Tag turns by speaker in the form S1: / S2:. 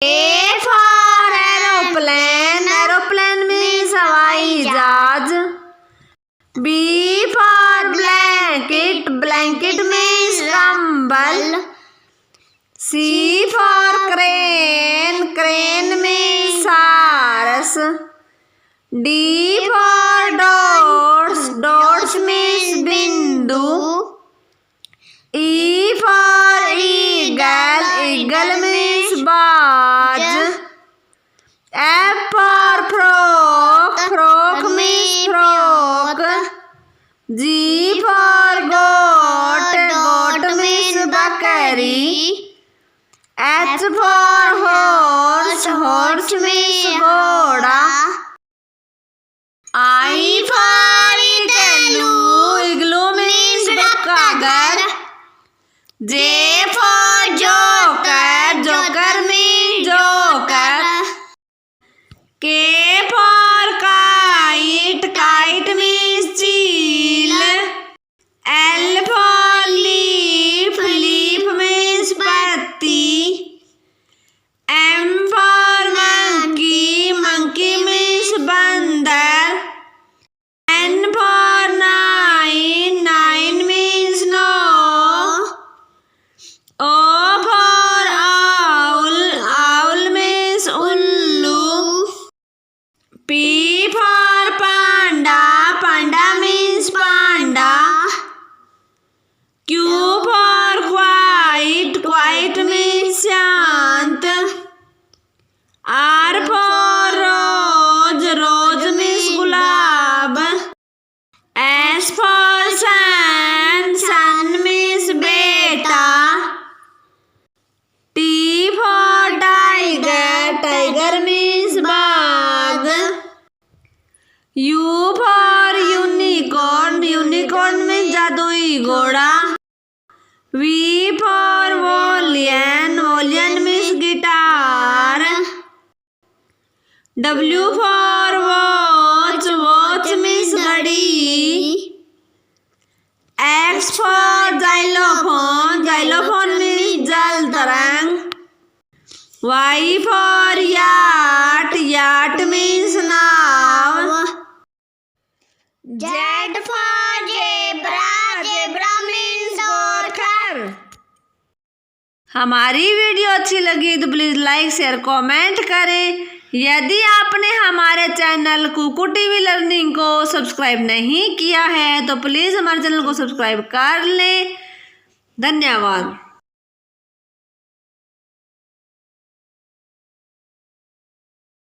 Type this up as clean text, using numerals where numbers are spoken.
S1: A for aeroplane, aeroplane means हवाई जहाज. B for blanket, blanket means कंबल. C for crane, crane means सारस. D for dots, dots means बिंदु. E for eagle, eagle means बाज. F for frog, frog means frog. G for goat, goat means बकरी. H for horse, horse means घोड़ा. I for igloo, igloo means डुक्कर. J for joker, joker means joker. K for kite, kite means चील. L for leaf, leaf means पत्ती. M for monkey, monkey means बंदर. N for nine, nine means now. O for owl, owl means उल्लू. P for panda, panda means Panda. Q for quiet, quiet means शांत. R for rose, rose means gulab. S for sun, sun means बेटा. T for tiger, tiger means बाघ. U for unicorn, unicorn means जादुई घोड़ा. V for violin, violin means guitar. W for watch, watch means घड़ी. X for xylophone, xylophone means जल तरंग. Y for yacht, yacht means now. Z for zebra, zebra means गोरखर. हमारी video अच्छी लगी तो please like share comment करें. यदि आपने हमारे चैनल कुकू टीवी लर्निंग को सब्सक्राइब नहीं किया है तो प्लीज़ हमारे चैनल को सब्सक्राइब कर लें. धन्यवाद.